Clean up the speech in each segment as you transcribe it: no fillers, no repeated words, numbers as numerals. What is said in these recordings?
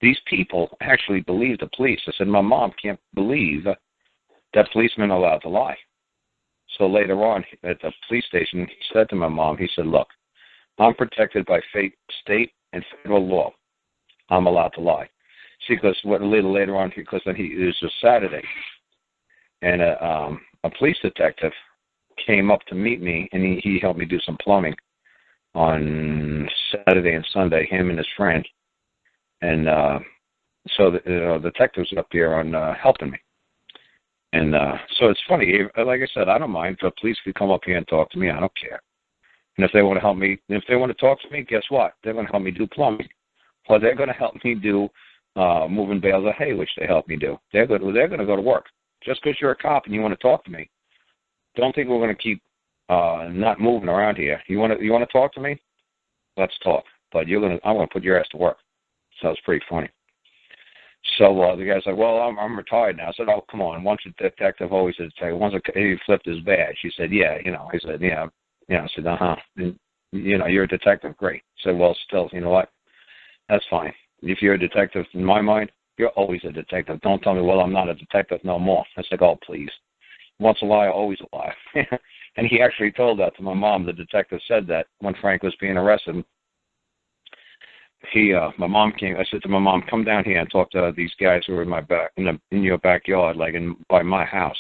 these people actually believe the police. I said, my mom can't believe that policemen are allowed to lie. So later on at the police station, he said to my mom, he said, look, I'm protected by state and federal law. I'm allowed to lie. See, because a little later on, because then it was a Saturday, and a police detective came up to meet me, and he helped me do some plumbing on Saturday and Sunday, him and his friend. And so the detectives up here on helping me. And so it's funny. Like I said, I don't mind. The police could come up here and talk to me. I don't care. And if they want to help me, if they want to talk to me, guess what? They're going to help me do plumbing. Or they're going to help me do moving bales of hay, which they help me do. They're going to go to work. Just because you're a cop and you want to talk to me, don't think we're going to keep not moving around here. You want to talk to me? Let's talk. But I'm going to put your ass to work. So it's pretty funny. So the guy's like, well, I'm retired now. I said, oh, come on. Once a detective, always a detective. Once he flipped his badge. He said, yeah, I said, yeah. I said, uh-huh. And, you're a detective. Great. I said, well, still, you know what? That's fine. If you're a detective, in my mind, you're always a detective. Don't tell me, well, I'm not a detective no more. I said, oh, please. Once a liar, always a liar. And he actually told that to my mom. The detective said that when Frank was being arrested. My mom came. I said to my mom, "Come down here and talk to these guys who are in my back, in your backyard, like by my house."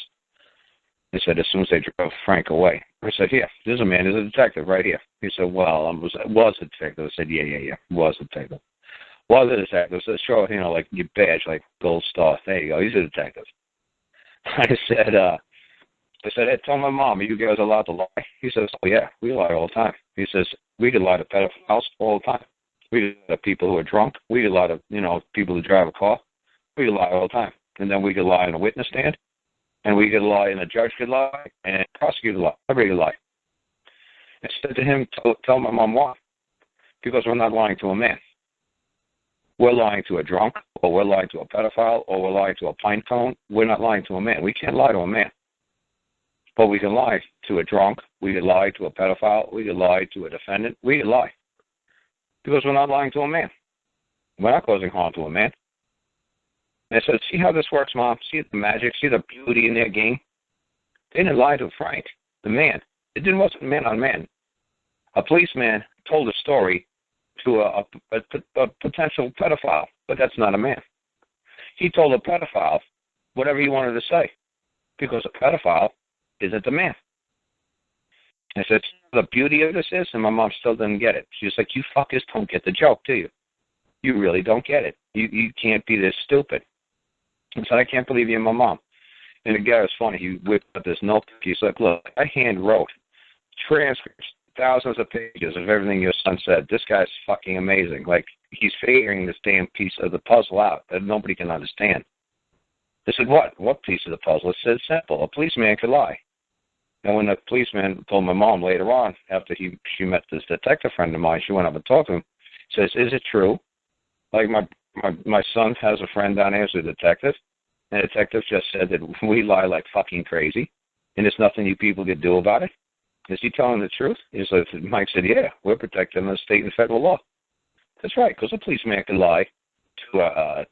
They said as soon as they drove Frank away. I said, "Here, there's a man. There's a detective right here." He said, "Well, was a detective." I said, "Yeah, was a detective." Was a detective. I said, "Sure, like your badge, like gold star. There you go. He's a detective." I said, "Hey, tell my mom, are you guys allowed to lie?" He says, "Oh yeah, we lie all the time." He says, "We could lie to pedophiles all the time. We could lie to people who are drunk. We could lie to, people who drive a car. We could lie all the time. And then we could lie in a witness stand. And we could lie, and a judge could lie, and a prosecutor could lie. Everybody could lie." I said to him, tell my mom why. Because we're not lying to a man. We're lying to a drunk, or we're lying to a pedophile, or we're lying to a pine cone. We're not lying to a man. We can't lie to a man. But we can lie to a drunk. We can lie to a pedophile. We can lie to a defendant. We can lie. Because we're not lying to a man. We're not causing harm to a man. And I said, see how this works, Mom? See the magic? See the beauty in their game? They didn't lie to Frank, the man. It wasn't man on man. A policeman told a story to a potential pedophile, but that's not a man. He told a pedophile whatever he wanted to say, because a pedophile isn't a man. I said, the beauty of this is, and my mom still didn't get it. She was like, you fuckers don't get the joke, do you? You really don't get it. You can't be this stupid. I said, I can't believe you and my mom. And the guy was funny. He whipped up this notebook. He's like, look, I hand wrote transcripts, thousands of pages of everything your son said. This guy's fucking amazing. Like, he's figuring this damn piece of the puzzle out that nobody can understand. I said, what? What piece of the puzzle? It said simple. A policeman could lie. And when the policeman told my mom later on, after she met this detective friend of mine, she went up and talked to him, says, is it true? Like, my son has a friend down there who's a detective, and the detective just said that we lie like fucking crazy, and there's nothing you people could do about it. Is he telling the truth? Mike said, yeah, we're protected under state and federal law. That's right, because a policeman can lie to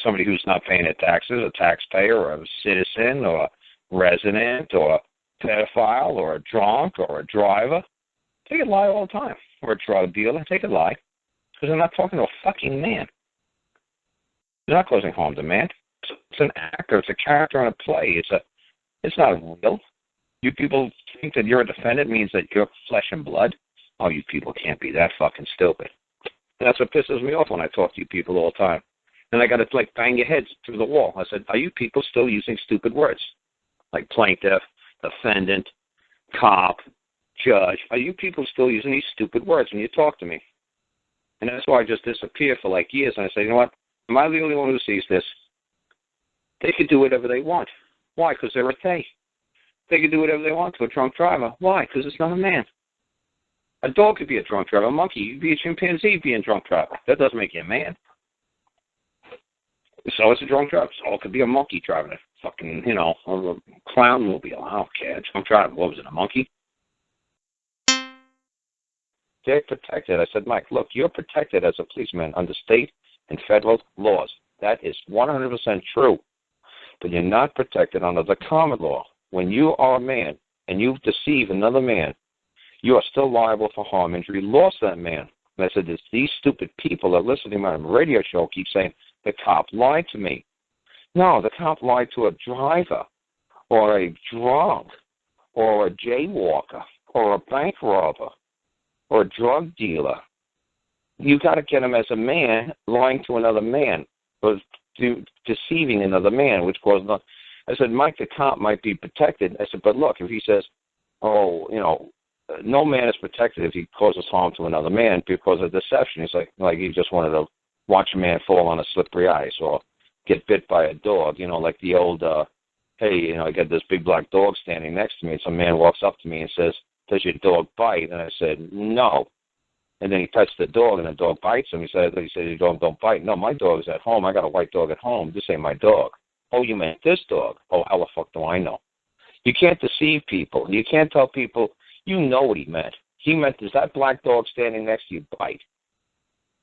somebody who's not paying their taxes, a taxpayer, or a citizen, or a resident, or a pedophile, or a drunk, or a driver. They can lie all the time. Or a drug dealer. They can lie. Because they're not talking to a fucking man. They're not causing harm to man. It's an actor. It's a character in a play. It's not real. You people think that you're a defendant means that you're flesh and blood? Oh, you people can't be that fucking stupid. And that's what pisses me off when I talk to you people all the time. And I got to, bang your heads through the wall. I said, are you people still using stupid words? Like plaintiff, defendant, cop, judge. Are you people still using these stupid words when you talk to me? And that's why I just disappear for years. And I say, you know what? Am I the only one who sees this? They could do whatever they want. Why? Because they're a they. They could do whatever they want to a drunk driver. Why? Because it's not a man. A dog could be a drunk driver. A monkey, you could be a chimpanzee being a drunk driver. That doesn't make you a man. So it's a drunk driver. So it could be a monkey driving a fucking, a clown-mobile. I don't care. Drunk driver. What was it, a monkey? They're protected. I said, Mike, look, you're protected as a policeman under state in federal laws. That is 100% true. But you're not protected under the common law. When you are a man and you deceive another man, you are still liable for harm, injury, loss to that man. And I said, these stupid people that listen to my radio show keep saying, the cop lied to me. No, the cop lied to a driver or a drunk or a jaywalker or a bank robber or a drug dealer. You got to get him as a man lying to another man or deceiving another man, which causes nothing. I said, Mike, the cop might be protected. I said, but look, if he says, oh, no man is protected if he causes harm to another man because of deception. He's like he just wanted to watch a man fall on a slippery ice or get bit by a dog, like the old, hey, I got this big black dog standing next to me, and some man walks up to me and says, does your dog bite? And I said, no. And then he pets the dog, and the dog bites him. He said, your dog don't bite. No, my dog is at home. I got a white dog at home. This ain't my dog. Oh, you meant this dog? Oh, how the fuck do I know? You can't deceive people. You can't tell people, you know what he meant. He meant, does that black dog standing next to you bite?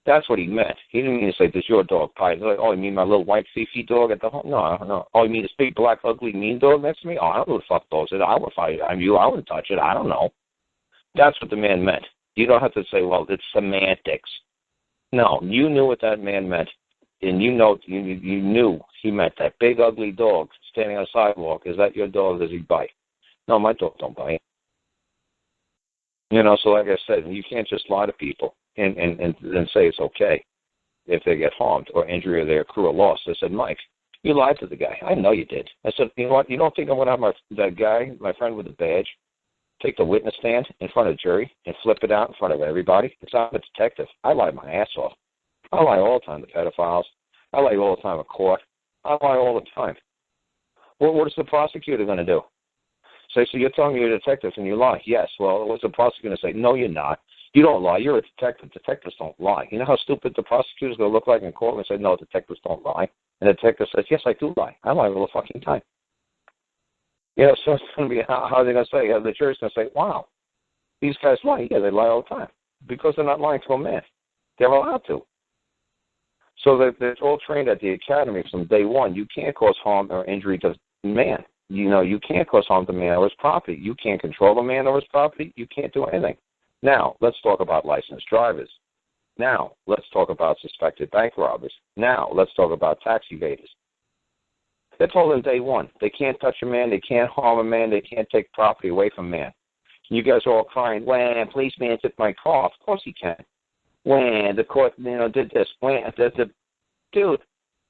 That's what he meant. He didn't mean to say, does your dog bite? Like, oh, you mean my little white Fifi dog at the home? No. Oh, you mean this big, black, ugly, mean dog next to me? Oh, I don't know what the fuck dog is. I'm you. I wouldn't touch it. I don't know. That's what the man meant. You don't have to say, well, it's semantics. No, you knew what that man meant, and you knew he meant that big, ugly dog standing on the sidewalk. Is that your dog? Does he bite? No, my dog don't bite. So like I said, you can't just lie to people and say it's okay if they get harmed or injury or they accrue a loss. I said, Mike, you lied to the guy. I know you did. I said, you know what? You don't think I'm going to have that guy, my friend with the badge, take the witness stand in front of the jury and flip it out in front of everybody? It's not a detective. I lie my ass off. I lie all the time to pedophiles. I lie all the time at court. I lie all the time. Well, what is the prosecutor going to do? Say, so you're telling me you're a detective and you lie? Yes. Well, what's the prosecutor going to say? No, you're not. You don't lie. You're a detective. Detectives don't lie. You know how stupid the prosecutor's going to look like in court and say, no, detectives don't lie? And the detective says, yes, I do lie. I lie all the fucking time. So it's going to be, how are they going to say? The jury's going to say, wow, these guys lie. Yeah, they lie all the time because they're not lying to a man. They're allowed to. So they're all trained at the academy from day one. You can't cause harm or injury to man. You can't cause harm to man or his property. You can't control a man or his property. You can't do anything. Now, let's talk about licensed drivers. Now, let's talk about suspected bank robbers. Now, let's talk about tax evaders. They're told on day one, they can't touch a man, they can't harm a man, they can't take property away from a man. You guys are all crying, when policeman took my car. Of course he can. When the court, did this. When dude,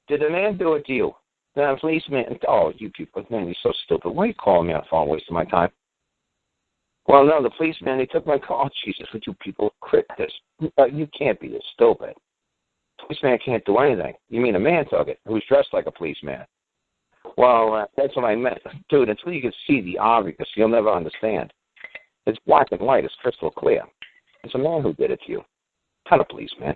did the man do it to you? The policeman, oh, you people, man, you're so stupid. Why are you calling me on the phone, wasting my time? Well, no, the policeman, he took my car. Oh, Jesus, would you people quit this? You can't be this stupid. The policeman can't do anything. You mean a man took it who's dressed like a policeman? Well, that's what I meant. Dude, until you can see the obvious, you'll never understand. It's black and white. It's crystal clear. It's a man who did it to you, not a policeman.